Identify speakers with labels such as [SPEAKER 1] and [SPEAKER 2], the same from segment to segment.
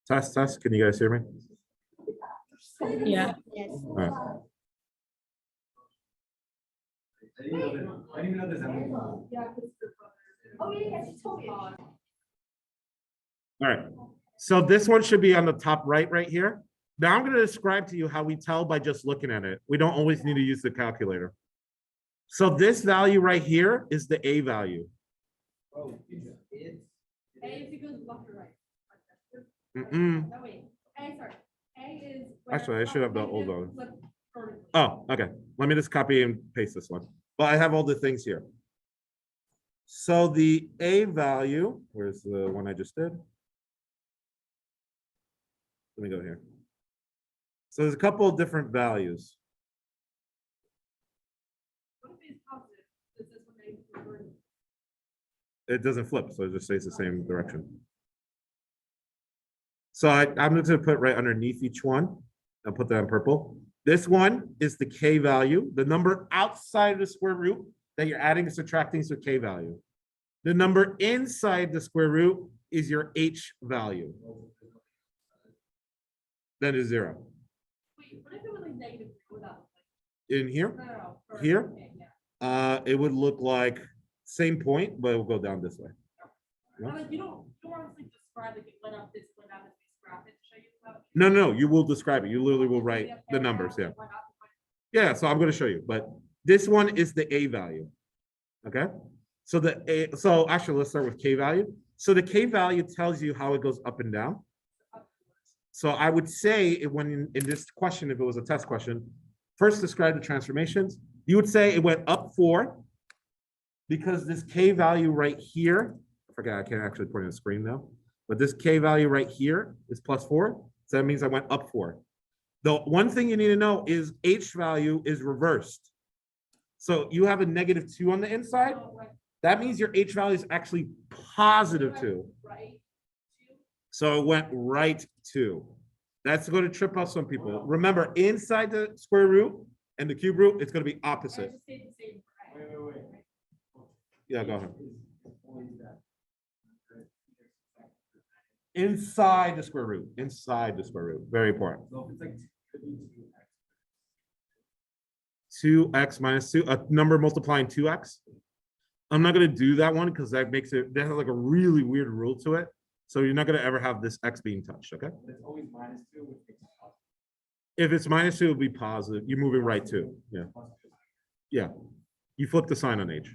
[SPEAKER 1] Test, test. Can you guys hear me?
[SPEAKER 2] Yeah.
[SPEAKER 3] Yes.
[SPEAKER 1] All right.
[SPEAKER 4] I didn't even know there's that many.
[SPEAKER 3] Oh, yeah, she told me.
[SPEAKER 1] All right. So this one should be on the top right here. Now I'm going to describe to you how we tell by just looking at it. We don't always need to use the calculator. So this value right here is the A value.
[SPEAKER 4] Oh, it's.
[SPEAKER 3] A is equals left or right.
[SPEAKER 1] Mm-mm.
[SPEAKER 3] No, wait. A, sorry. A is.
[SPEAKER 1] Actually, I should have the old
[SPEAKER 3] one.
[SPEAKER 1] one. Oh, okay. Let me just copy and paste this one. But I have all the things here. So the A value, where's the one I just did? Let me go here. So there's a couple of different values.
[SPEAKER 3] What if it's positive? Does this one make it reverse?
[SPEAKER 1] It doesn't flip, so it just stays the same direction. So I'm going to put right underneath each one. I'll put that in purple. This one is the K value, the number outside of the square root that you're adding and subtracting is the K value. The number inside the square root is your H value. That is 0.
[SPEAKER 3] Wait, what if it was like negative without?
[SPEAKER 1] In here,
[SPEAKER 3] No. for-
[SPEAKER 1] Here?
[SPEAKER 3] okay, yeah.
[SPEAKER 1] it would look like same point, but it will go down this way.
[SPEAKER 3] But like you don't want to like describe like it went up this, went down this, graph it to show you how.
[SPEAKER 1] No, no, you will describe it. You literally will write the numbers, yeah.
[SPEAKER 3] Went up,
[SPEAKER 1] Yeah, so I'm going to show you, but this one is the A value. Okay, so so actually let's start with K value. So the K value tells you how it goes up and down. So I would say when in this question, if it was a test question, first describe the transformations. You would say it went up 4 because this K value right here, I forgot, I can't actually put it on the screen now, but this K value right here is +4. So that means I went up 4. The one thing you need to know is H value is reversed. So you have a -2 on the inside.
[SPEAKER 3] so, like,
[SPEAKER 1] That means your H value is actually +2.
[SPEAKER 3] right?
[SPEAKER 1] So it went right 2. That's going to trip up some people. Remember, inside the square root and the cube root, it's going to be
[SPEAKER 3] Or
[SPEAKER 1] opposite.
[SPEAKER 3] just stay the same.
[SPEAKER 4] Wait.
[SPEAKER 1] Yeah, go ahead.
[SPEAKER 4] Always that.
[SPEAKER 1] Inside the square root. Inside the square root. Very important.
[SPEAKER 4] So if it's like, could be
[SPEAKER 1] 2x minus 2, a number multiplying 2x. I'm not going to do that one because that makes it, that has like a really weird rule to it. So you're not going to ever have this x being touched, okay?
[SPEAKER 4] it's always -2, which makes it positive.
[SPEAKER 1] If it's -2, it'll be positive. You're moving right to, yeah. Yeah, you flip the sign on H.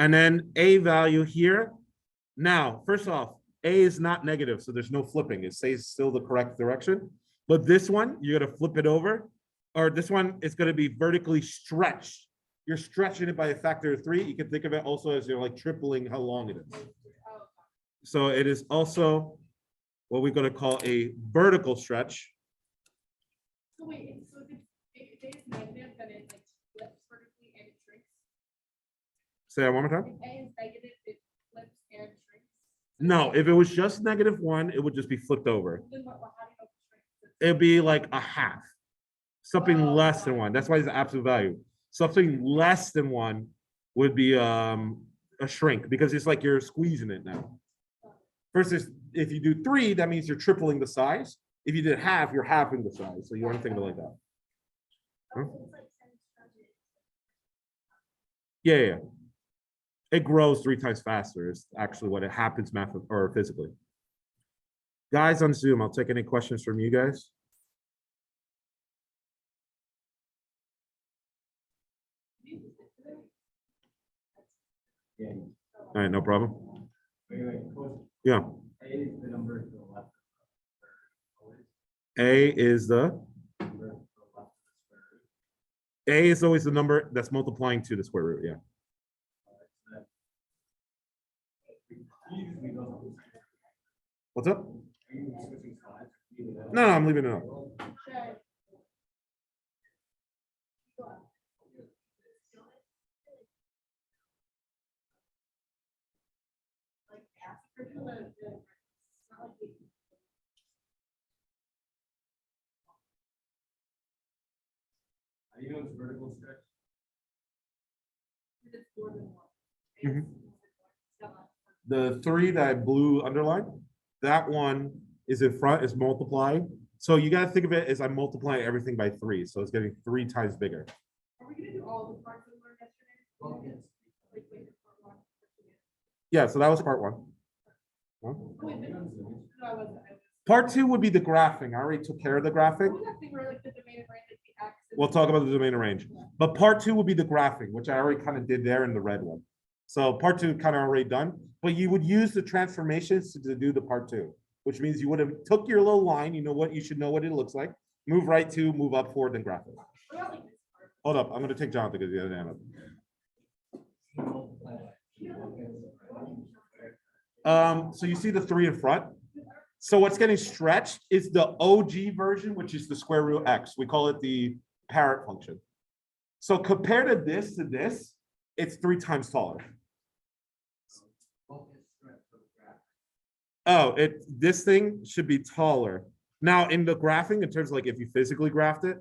[SPEAKER 1] And then A value here. Now, first off, A is not negative, so there's no flipping. It stays still the correct direction. But this one, you're gonna flip it over, or this one is gonna be vertically stretched. You're stretching it by a factor of 3. You can think of it also as you're like tripling how long it is. So it is also what we're gonna call a vertical stretch.
[SPEAKER 3] So wait, so if it's negative, then it like flips vertically and it shrinks.
[SPEAKER 1] Say that one more time.
[SPEAKER 3] If A is negative, it flips and shrinks.
[SPEAKER 1] No, if it was just -1, it would just be flipped over.
[SPEAKER 3] Then how do you know if it shrinks?
[SPEAKER 1] It'd be like a half, something
[SPEAKER 3] Oh,
[SPEAKER 1] less than
[SPEAKER 3] got it.
[SPEAKER 1] 1. That's why it's the absolute value. Something less than 1 would be a shrink because it's like you're squeezing it now. Versus if you do 3, that means you're tripling the size. If you did half, you're halving the size. So you want to think of it like that. Huh? Yeah. It grows 3 times faster. Is actually what it happens or physically. Guys on Zoom, I'll take any questions from you guys.
[SPEAKER 4] Yeah.
[SPEAKER 1] All right, no problem.
[SPEAKER 4] Wait.
[SPEAKER 1] Yeah,
[SPEAKER 4] A is the number to the left.
[SPEAKER 1] A is the
[SPEAKER 4] Number to the left of the square root.
[SPEAKER 1] A is always the number that's multiplying to the square root. Yeah.
[SPEAKER 4] Usually goes.
[SPEAKER 1] What's up?
[SPEAKER 4] Are you switching sides?
[SPEAKER 1] No, I'm leaving it up.
[SPEAKER 3] Sure. Like ask her to it's not like we-
[SPEAKER 4] How do you know it's vertical stretch?
[SPEAKER 3] if it's more than one.
[SPEAKER 1] Mhm.
[SPEAKER 3] It's not-
[SPEAKER 1] The 3 that I blue underlined, that one is in front, is multiplying. So you gotta think of it as I'm multiplying everything by 3, so it's getting 3 times bigger.
[SPEAKER 3] Are we gonna do all the parts we learned yesterday? Like, wait, part one, part two.
[SPEAKER 1] Yeah, so that was part 1.
[SPEAKER 3] Oh, wait, no, no, I wasn't.
[SPEAKER 1] Part 2 would be the graphing. I already took care of the graphic.
[SPEAKER 3] What was that thing where like the domain of range, like the X? and-
[SPEAKER 1] We'll talk about the domain of range. But part 2 would be the graphing, which I already kind of did there in the red one. So part 2 kind of already done, but you would use the transformations to do the part 2, which means you would have took your little line, you know what, you should know what it looks like, move right to, move up, forward, then graph it.
[SPEAKER 3] What about like this part?
[SPEAKER 1] Hold up, I'm gonna take Jonathan because the other hand up. So you see the 3 in front? So what's getting stretched is the OG version, which is the square root x. We call it the parent function. So compared to this, it's 3 times taller. Oh, this thing should be taller. Now in the graphing, in terms of like if you physically graphed it,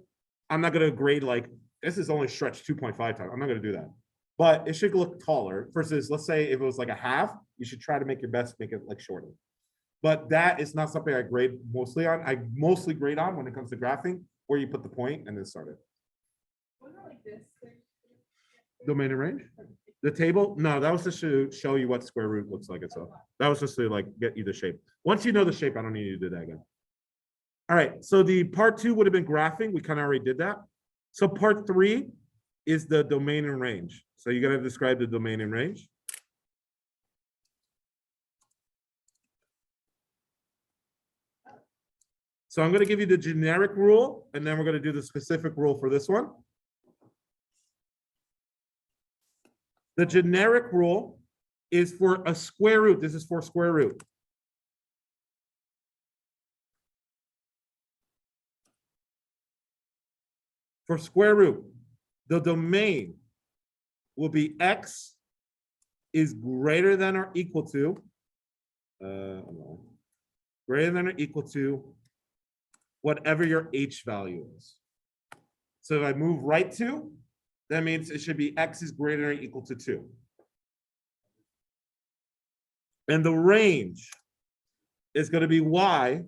[SPEAKER 1] I'm not gonna grade like, this is only stretched 2.5 times. I'm not gonna do that. But it should look taller versus, let's say if it was like a half, you should try to make your best, make it like shorter. But that is not something I grade mostly on. I mostly grade on when it comes to graphing, where you put the point and then start it.
[SPEAKER 3] What about like this thing?
[SPEAKER 1] Domain and range? The table? No, that was just to show you what square root looks like itself. That was just to like get you the shape. Once you know the shape, I don't need you to do that again. All right, so the part 2 would have been graphing. We kind of already did that. So part 3 is the domain and range. So you got to describe the domain and range. So I'm going to give you the generic rule, and then we're going to do the specific rule for this one. The generic rule is for a square root. This is for square root. For square root, the domain will be x is greater than or equal to, greater than or equal to whatever your h value is. So if I move right to, that means it should be x is greater than or equal to 2. And the range is going to be y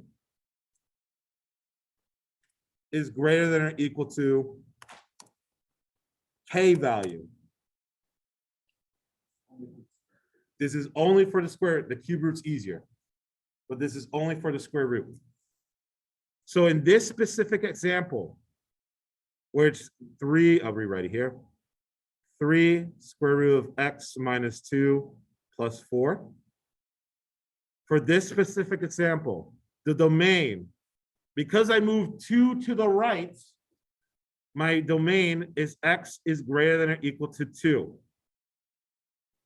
[SPEAKER 1] is greater than or equal to k value. This is only for the square root. The cube root's easier, but this is only for the square root. So in this specific example, where it's 3, I'll rewrite it here. 3 square root of x minus 2 plus 4. For this specific example, the domain, because I moved 2 to the right, my domain is x is greater than or equal to 2.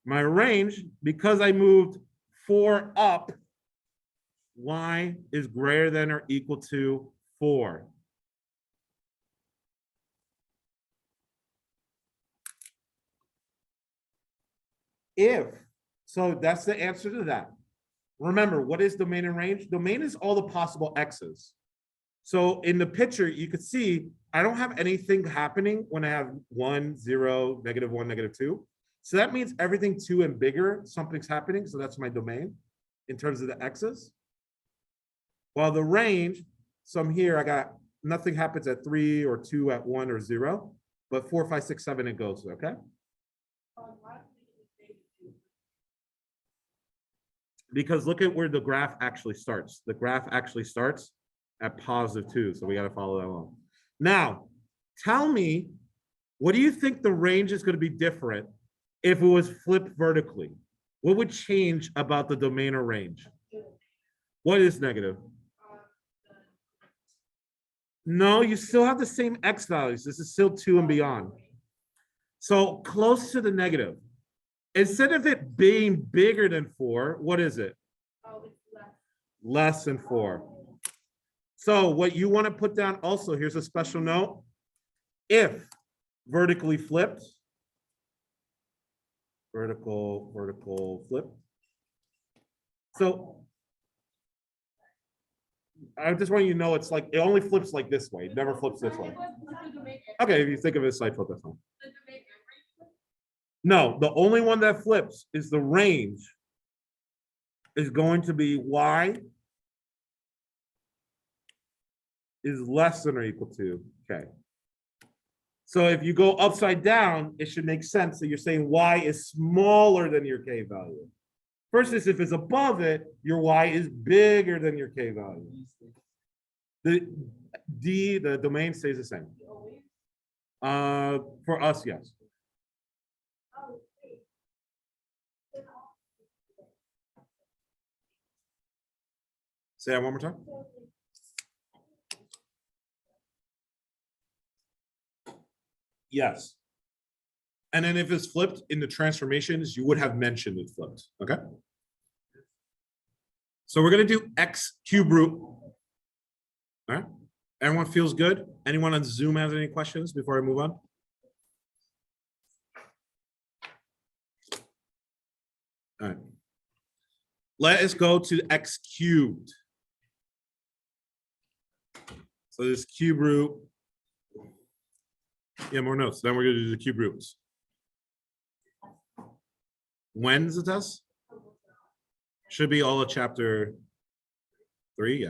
[SPEAKER 1] My range, because I moved 4 up, y is greater than or equal to 4. So that's the answer to that. Remember, what is domain and range? Domain is all the possible x's. So in the picture, you could see I don't have anything happening when I have 1, 0, -1, -2. So that means everything 2 and bigger, something's happening. So that's my domain in terms of the x's. While the range, so I'm here, I got nothing happens at 3 or 2 at 1 or 0, but 4, 5, 6, 7, it goes, okay? Because look at where the graph actually starts. The graph actually starts at +2, so we got to follow that along. Now, tell me, what do you think the range is going to be different if it was flipped vertically? What would change about the domain or range? What is negative? No, you still have the same x values. This is still 2 and beyond. So close to the negative. Instead of it being bigger than 4, what is it?
[SPEAKER 3] Oh, it's less.
[SPEAKER 1] Less than 4. So what you want to put down also, here's a special note. If vertically flipped, vertical flip. So I just want you to know it's like, it only flips like this way. It never flips this way. Okay, if you think of it as side flip, that's fine. No, the only one that flips is the range is going to be y is less than or equal to K. So if you go upside down, it should make sense that you're saying Y is smaller than your K value. Versus if it's above it, your Y is bigger than your K value. The domain stays the same. For us, yes. Say that one more time. Yes. And then if it's flipped in the transformations, you would have mentioned it flipped, okay? So we're gonna do X cube root. All right, everyone feels good? Anyone on Zoom has any questions before I move on? All right. Let us go to X cubed. So this cube root. Yeah, more notes. Then we're gonna do the cube roots. When's the test? Should be all of chapter 3, yeah.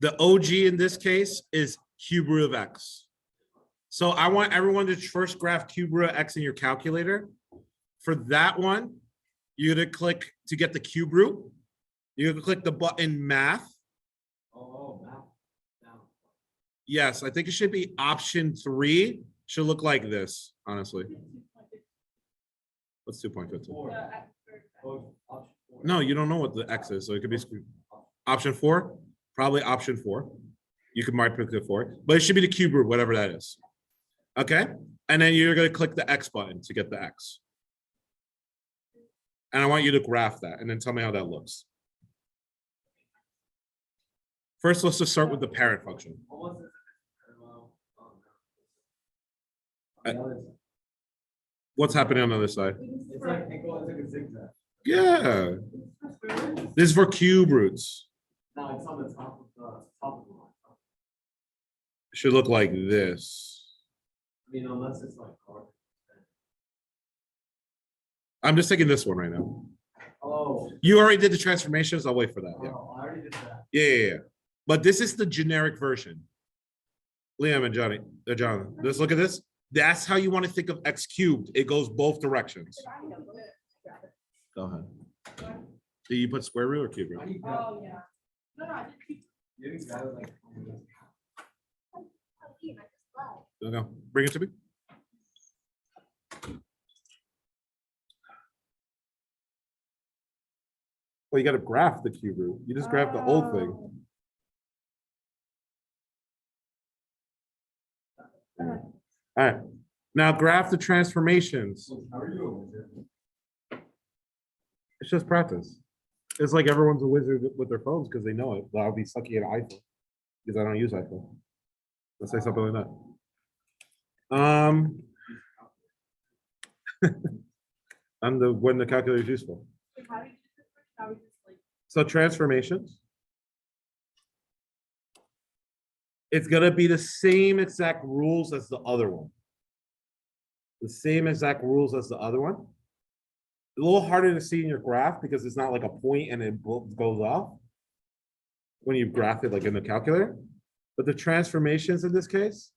[SPEAKER 1] The OG in this case is cube root of X. So I want everyone to first graph cube root of X in your calculator. For that one, you're gonna click to get the cube root. You're gonna click the button math.
[SPEAKER 4] Oh, math. Down.
[SPEAKER 1] Yes, I think it should be option 3. Should look like this, honestly. What's 2.15?
[SPEAKER 4] Four. Oh, option four.
[SPEAKER 1] No, you don't know what the X is, so it could be option 4, probably option 4. You could mark it 4, but it should be the cube root, whatever that is. Okay, and then you're gonna click the X button to get the X. And I want you to graph that and then tell me how that looks. First, let's just start with the parent function.
[SPEAKER 4] Almost as if it's parallel. Oh, no. On the other side.
[SPEAKER 1] What's happening on the other side?
[SPEAKER 4] It's like, it goes like a zigzag.
[SPEAKER 1] Yeah, this is for cube roots.
[SPEAKER 4] No, it's on the top of the line.
[SPEAKER 1] It should look like this.
[SPEAKER 4] I mean, unless it's like hard.
[SPEAKER 1] I'm just taking this one right now.
[SPEAKER 4] Oh,
[SPEAKER 1] You already did the transformations. I'll wait for that. Yeah.
[SPEAKER 4] oh, I already did that.
[SPEAKER 1] Yeah. But this is the generic version. Liam and Johnny, John, let's look at this. That's how you want to think of X cubed. It goes both directions. Go ahead. Do you put square root or cube
[SPEAKER 4] How
[SPEAKER 1] root?
[SPEAKER 4] do you grab-
[SPEAKER 3] Oh, yeah. No, I didn't keep.
[SPEAKER 4] you didn't grab it like.
[SPEAKER 1] No, bring it to me. Well, you got to graph the cube root. You just graph the old thing. All right. Now graph the transformations.
[SPEAKER 4] How are you a wizard?
[SPEAKER 1] It's just practice. It's like everyone's a wizard with their phones because they know it. But I'll be sucky at iPhone because I don't use iPhone. Let's say something like that. I'm the when the calculator is useful.
[SPEAKER 3] How do you just, how we just like.
[SPEAKER 1] So transformations. It's gonna be the same exact rules as the other one. The same exact rules as the other one. A little harder to see in your graph because it's not like a point and it goes off when you graph it like in the calculator. But the transformations in this case,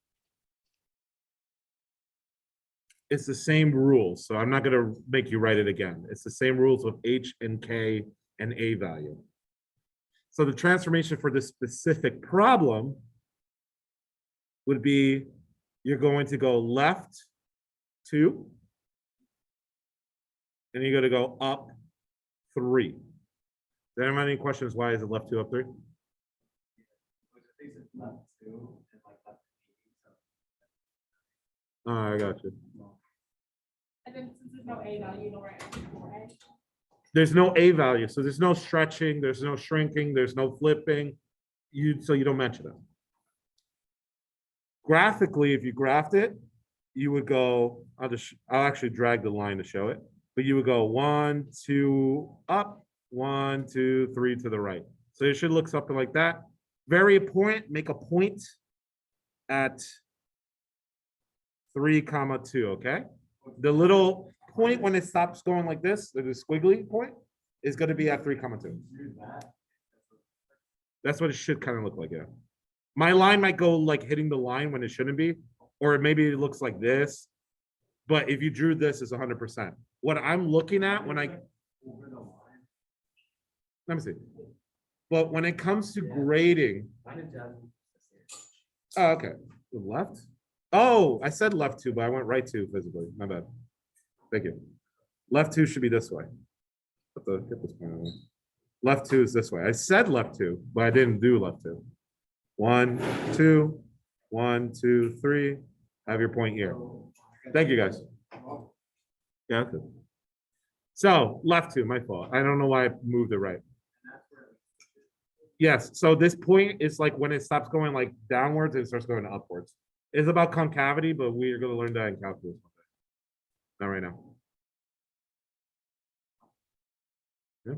[SPEAKER 1] it's the same rules. So I'm not gonna make you write it again. It's the same rules with H and K and A value. So the transformation for this specific problem would be, you're going to go left 2, and you're gonna go up 3. Does anyone have any questions? Why is it left 2, up 3?
[SPEAKER 4] Which I think it's left two and like left eight, so.
[SPEAKER 1] Oh, I got you.
[SPEAKER 3] And then since there's no A value, you don't write anything for A.
[SPEAKER 1] There's no A value, so there's no stretching, there's no shrinking, there's no flipping. So you don't mention it. Graphically, if you graphed it, you would go, I'll actually drag the line to show it, but you would go 1, 2, up, 1, 2, 3 to the right. So it should look something like that. Very important, make a point at 3, 2, okay? The little point when it stops going like this, the squiggly point, is gonna be at 3, 2.
[SPEAKER 4] Use that.
[SPEAKER 1] That's what it should kind of look like, yeah. My line might go like hitting the line when it shouldn't be, or maybe it looks like this. But if you drew this, it's 100%. What I'm looking at when I,
[SPEAKER 4] Over the line.
[SPEAKER 1] let me see. But when it comes to grading,
[SPEAKER 4] Mine and Jasmine.
[SPEAKER 1] oh, okay, the left? Oh, I said left two, but I went right two physically, my bad. Thank you. Left two should be this way. Get this point away. Left two is this way. I said left two, but I didn't do left two. 1, 2, 1, 2, 3. Have your point here. Thank you, guys. Yeah, okay. So left two, my fault. I don't know why I moved it right. Yes, so this point is like when it stops going like downwards and it starts going upwards. It's about concavity, but we're gonna learn that in calculus. Not right now. Yeah.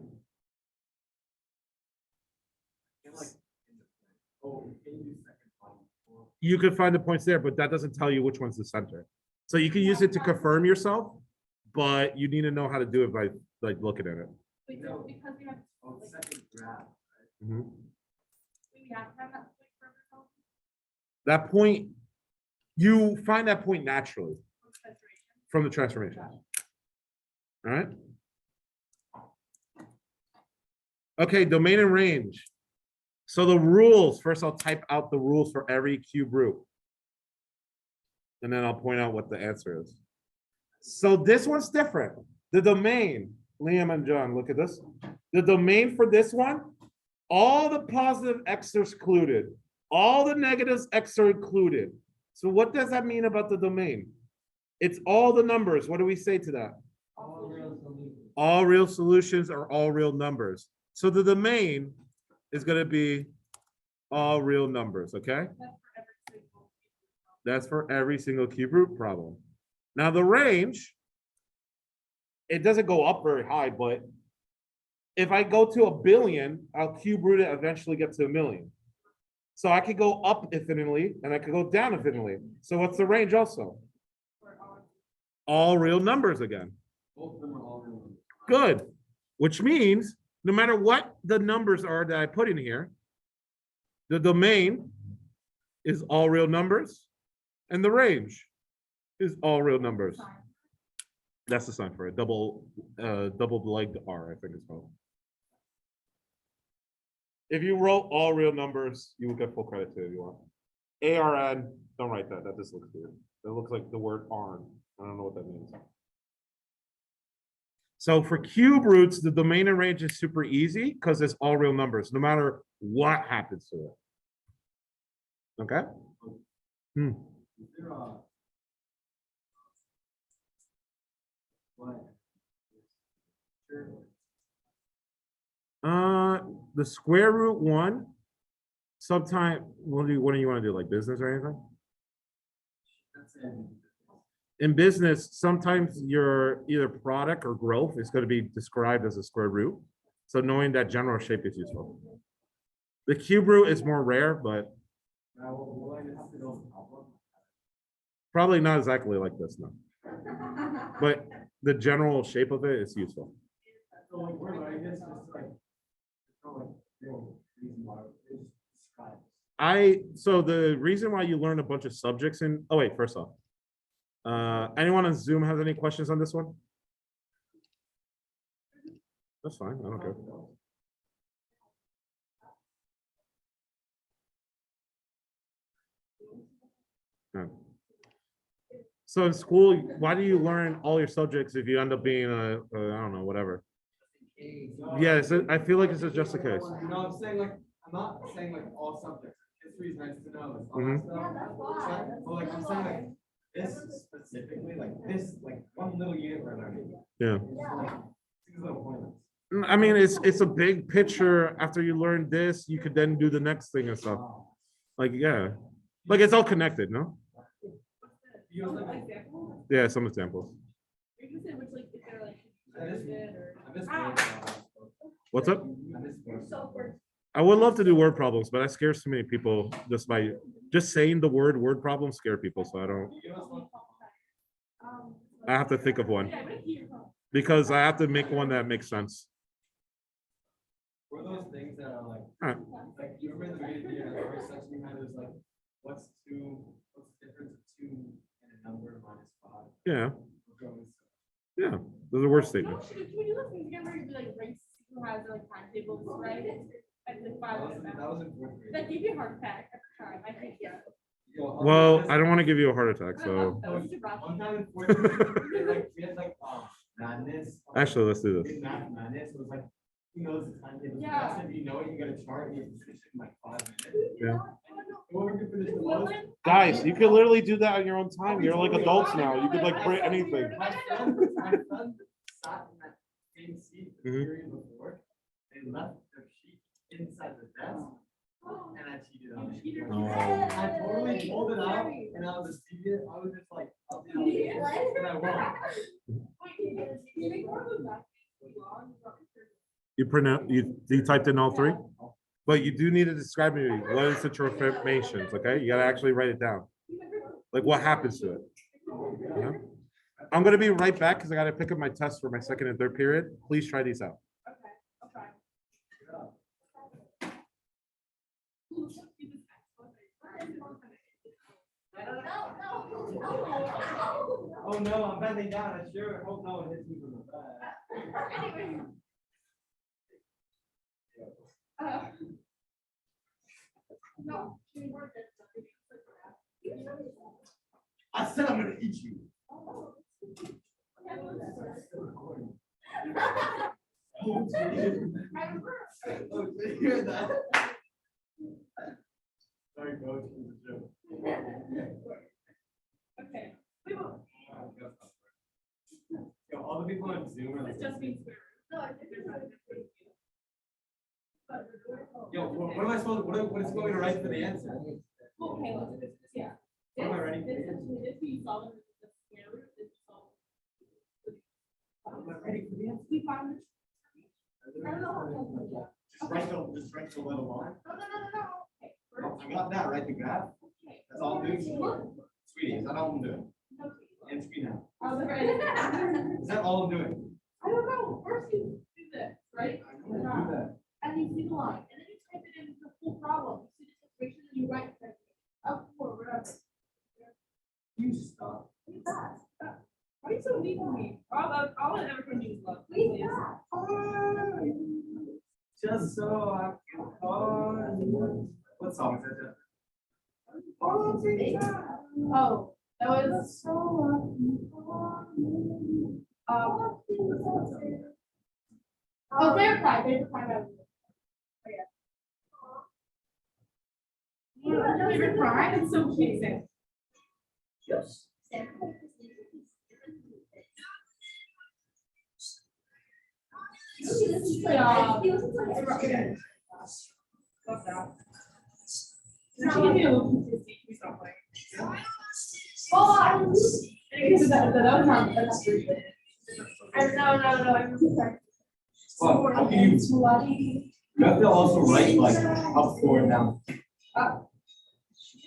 [SPEAKER 1] You could find the points there, but that doesn't tell you which one's the center. So you can use it to confirm yourself, but you need to know how to do it by like looking at it.
[SPEAKER 3] Wait, so because we have,
[SPEAKER 4] Oh,
[SPEAKER 3] like,
[SPEAKER 4] second graph.
[SPEAKER 1] Mhm.
[SPEAKER 3] we have to have that point for ourselves,
[SPEAKER 1] That point, you find that point naturally
[SPEAKER 3] for saturation.
[SPEAKER 1] from the transformation. All right. Okay, domain and range. So the rules, first I'll type out the rules for every cube root. And then I'll point out what the answer is. So this one's different. The domain, Liam and John, look at this. The domain for this one, all the positive x are excluded. All the negatives x are included. So what does that mean about the domain? It's all the numbers. What do we say to that?
[SPEAKER 4] All real solutions.
[SPEAKER 1] All real solutions are all real numbers. So the domain is going to be all real numbers, okay?
[SPEAKER 3] That's for every single cube root
[SPEAKER 1] That's for every single cube
[SPEAKER 3] problem.
[SPEAKER 1] root problem. Now the range, it doesn't go up very high, but if I go to 1 billion, I'll cube root it, eventually get to 1 million. So I could go up infinitely and I could go down infinitely. So what's the range also?
[SPEAKER 3] For all-
[SPEAKER 1] All real numbers again.
[SPEAKER 4] Both of them are all real numbers.
[SPEAKER 1] Good. Which means no matter what the numbers are that I put in here, the domain is all real numbers and the range is all real numbers. That's the sign for it. Double-legged R, I think it's called. If you wrote all real numbers, you would get full credit to it if you want. ARN, don't write that. That just looks weird. It looks like the word ARN. I don't know what that means. So for cube roots, the domain and range is super easy because it's all real numbers, no matter what happens to it. Okay? Hmm.
[SPEAKER 4] Is there what? Sure.
[SPEAKER 1] The square root 1, sometime, what do you want to do, like business or anything?
[SPEAKER 4] That's in.
[SPEAKER 1] In business, sometimes your either product or growth is going to be described as a square root. So knowing that general shape is useful. The cube root is more rare, but
[SPEAKER 4] Now, will I have to know problem?
[SPEAKER 1] probably not exactly like this, no. But the general shape of it is useful.
[SPEAKER 4] So like, where I guess just like, it's not like real reason why it's described.
[SPEAKER 1] So the reason why you learn a bunch of subjects in, oh wait, first off. Anyone on Zoom has any questions on this one? That's fine, I don't care. No. So in school, why do you learn all your subjects if you end up being I don't know, whatever? Yeah, I feel like this is just the case.
[SPEAKER 4] No, I'm saying like, I'm not saying like all subjects. History is nice to know. It's all
[SPEAKER 1] Mhm.
[SPEAKER 4] that stuff. But like, I'm saying like, this specifically, like this, like one little unit we're learning.
[SPEAKER 1] Yeah.
[SPEAKER 4] It's like, seems a little pointless.
[SPEAKER 1] I mean, it's a big picture. After you learn this, you could then do the next thing and stuff. Like, yeah. Like it's all connected, no?
[SPEAKER 4] You know,
[SPEAKER 3] Some
[SPEAKER 4] like,
[SPEAKER 3] examples?
[SPEAKER 1] Yeah, some examples.
[SPEAKER 3] You can say which, like, if they're like.
[SPEAKER 4] I miss-
[SPEAKER 3] good or-
[SPEAKER 4] I miss word problems.
[SPEAKER 1] What's up?
[SPEAKER 4] I miss word
[SPEAKER 3] So for-
[SPEAKER 1] I would love to do word problems, but that scares too many people just by just saying the word problems scare people. So I don't,
[SPEAKER 4] You give us one.
[SPEAKER 1] I have to think of one
[SPEAKER 3] Yeah, but you-
[SPEAKER 1] because I have to make one that makes sense.
[SPEAKER 4] Were those things that are like
[SPEAKER 1] Alright,
[SPEAKER 4] Like, you remember the video, the first section we had was like, what's the difference of 2 and a number minus 5?
[SPEAKER 1] yeah,
[SPEAKER 4] We're going with-
[SPEAKER 1] yeah, those are word
[SPEAKER 3] No,
[SPEAKER 1] statements.
[SPEAKER 3] should we do this thing again where you like race who has like timetables, right? And the
[SPEAKER 4] That
[SPEAKER 3] five
[SPEAKER 4] was,
[SPEAKER 3] of
[SPEAKER 4] that
[SPEAKER 3] them.
[SPEAKER 4] was in 4th grade.
[SPEAKER 3] That gave you a heart attack every time, I think, yeah.
[SPEAKER 4] Yo,
[SPEAKER 1] Well, I don't want to give you a heart attack, so
[SPEAKER 3] That was too rough.
[SPEAKER 4] One time in 4th grade, we had like, madness.
[SPEAKER 1] actually, let's do
[SPEAKER 4] We
[SPEAKER 1] this.
[SPEAKER 4] did math madness, it was like, who knows the timetable?
[SPEAKER 3] Yeah.
[SPEAKER 4] That's if you know it, you got a chart, and you have to switch it in like 5 minutes.
[SPEAKER 1] Yeah.
[SPEAKER 4] What we did for this, the lowest-
[SPEAKER 1] Guys, you can literally do that on your own time. You're like adults now. You could like print anything.
[SPEAKER 4] My son sat in that same seat the
[SPEAKER 1] Mhm.
[SPEAKER 4] period before, and left their sheet inside the desk, and I cheated on it.
[SPEAKER 1] Oh.
[SPEAKER 4] I totally pulled it out, and I was cheated, I was just like, up and I won.
[SPEAKER 1] You print out, you typed in all three? But you do need to describe to me what is the transformations, okay? You gotta actually write it down. Like what happens to it? Yeah. I'm gonna be right back because I gotta pick up my test for my second and third period. Please try these out.
[SPEAKER 4] Oh no, I'm bending down, I sure hope no one hits me from the back.
[SPEAKER 3] No.
[SPEAKER 4] I said I'm gonna eat you. Oh, did you hear that? Sorry, coach, it was a joke.
[SPEAKER 3] Okay.
[SPEAKER 4] Yo, all the people on Zoom are like.
[SPEAKER 3] It's just me.
[SPEAKER 4] Yo, what am I supposed, what is going to write for the answer?
[SPEAKER 3] Okay, yeah.
[SPEAKER 4] What am I writing?
[SPEAKER 3] This we solve it, the square root is solved.
[SPEAKER 4] What am I writing for the answer?
[SPEAKER 3] We found it. I don't know how to do that.
[SPEAKER 4] Just write the little line.
[SPEAKER 3] No. Okay,
[SPEAKER 4] Oh,
[SPEAKER 3] first,
[SPEAKER 4] I got that, right, the graph?
[SPEAKER 3] okay.
[SPEAKER 4] That's all I'm doing? Sweetie, is that all I'm doing?
[SPEAKER 3] Okay.
[SPEAKER 4] And screen out.
[SPEAKER 3] I was ready.
[SPEAKER 4] Is that all I'm doing?
[SPEAKER 3] I don't know, first you do this, right?
[SPEAKER 4] I know how to do that.
[SPEAKER 3] And you see the line, and then you type it in the full problem, you see the situation, and you write it. Up for whatever.
[SPEAKER 4] You stop.
[SPEAKER 3] Look at that. Why are you so mean to me? All I ever can do is love. Please.
[SPEAKER 4] Just so I can call you. What song is that?
[SPEAKER 3] Oh, that was so. Oh, favorite cry. Oh, yeah. Favorite cry. It's so cute. Yeah. Love that. She gave me a little PTSD. We stopped playing. Oh, I because that other time. No. I'm sorry.
[SPEAKER 4] Well, how can you have to also write like up, four, and down.
[SPEAKER 3] Yeah.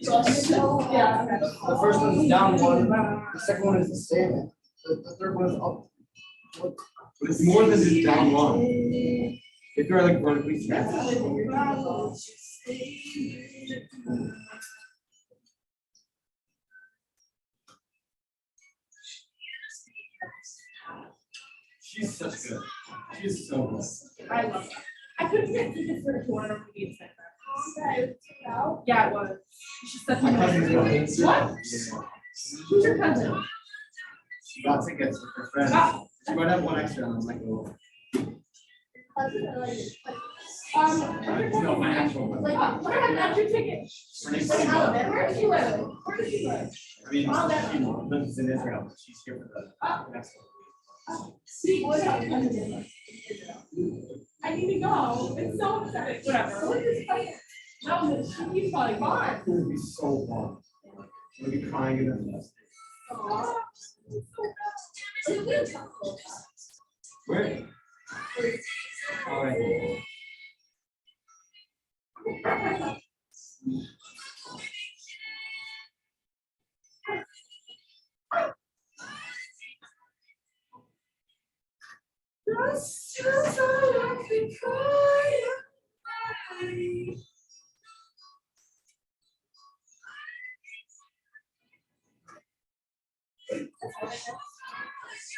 [SPEAKER 3] Okay.
[SPEAKER 4] The first one is down one, the second one is the same, the third one is up. But it's more than just down one. If you're like vertically stretched. She's such good. She's so good.
[SPEAKER 3] I love that. I couldn't get tickets for the tour of the center. Yeah, it was. She's such a
[SPEAKER 4] My cousin's going.
[SPEAKER 3] What?
[SPEAKER 4] Yeah.
[SPEAKER 3] Who's your cousin?
[SPEAKER 4] She got tickets with her friends. She might have one extra and I'm like, oh. No, my actual one.
[SPEAKER 3] Like, what are not your tickets?
[SPEAKER 4] Her name's
[SPEAKER 3] Like,
[SPEAKER 4] Simone.
[SPEAKER 3] Alabama, where does she live? Where does she live?
[SPEAKER 4] I mean, she lives in Israel, but she's here for the next one.
[SPEAKER 3] See, what else? I need to go. It's so exciting. Whatever. What is this? No, she keeps calling fun.
[SPEAKER 4] It would be so fun. I'd be crying in the nest. Where? All right.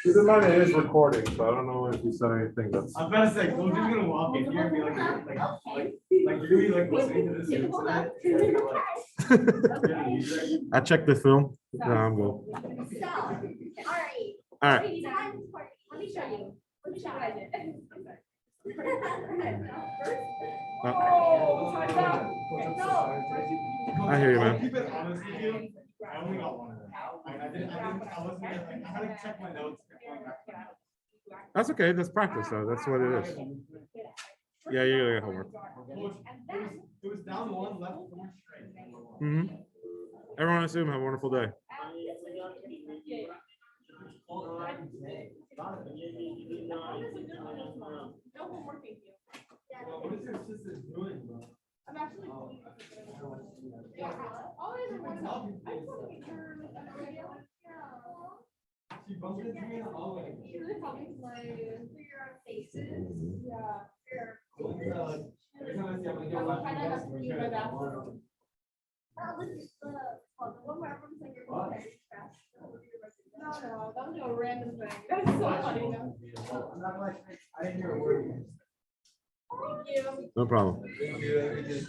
[SPEAKER 1] Keep in mind it is recording, so I don't know if you said anything that's.
[SPEAKER 4] I'm about to say, we're just gonna walk in here and be like, you're gonna be like listening to this.
[SPEAKER 3] Yeah, hold on.
[SPEAKER 1] I checked the film. No, I'm good.
[SPEAKER 3] So, alright.
[SPEAKER 1] All right.
[SPEAKER 3] Let me show you. Let me show you what I did.
[SPEAKER 1] Uh,
[SPEAKER 3] Oh, time's out. No.
[SPEAKER 1] I hear you, man.
[SPEAKER 4] Keep it honest with you. I only got one of them. I wasn't, I had to check my notes.
[SPEAKER 1] That's okay. That's practice, though. That's what it is. Yeah, you got homework.
[SPEAKER 4] It was down one, left four straight.
[SPEAKER 1] Everyone, assume have a wonderful day.
[SPEAKER 3] No homework, thank you.
[SPEAKER 4] What is your sister doing, bro?
[SPEAKER 3] I'm actually. All I ever wanted, I just want to make sure, like, I'm ready.
[SPEAKER 4] She bumped into me in the hallway.
[SPEAKER 3] You really probably like figure out faces. Yeah.
[SPEAKER 4] Every time I see, I'm like, yo,
[SPEAKER 3] I'm
[SPEAKER 4] left
[SPEAKER 3] trying to
[SPEAKER 4] hand,
[SPEAKER 3] have to
[SPEAKER 4] we're
[SPEAKER 3] do
[SPEAKER 4] good.
[SPEAKER 3] my bathroom. This is the one where everyone's like, you're
[SPEAKER 4] What?
[SPEAKER 3] very fast. No, that was a random thing. That's so funny. No?
[SPEAKER 4] I'm not like, I didn't hear a word.
[SPEAKER 3] Thank you.
[SPEAKER 1] No problem.
[SPEAKER 4] Thank you.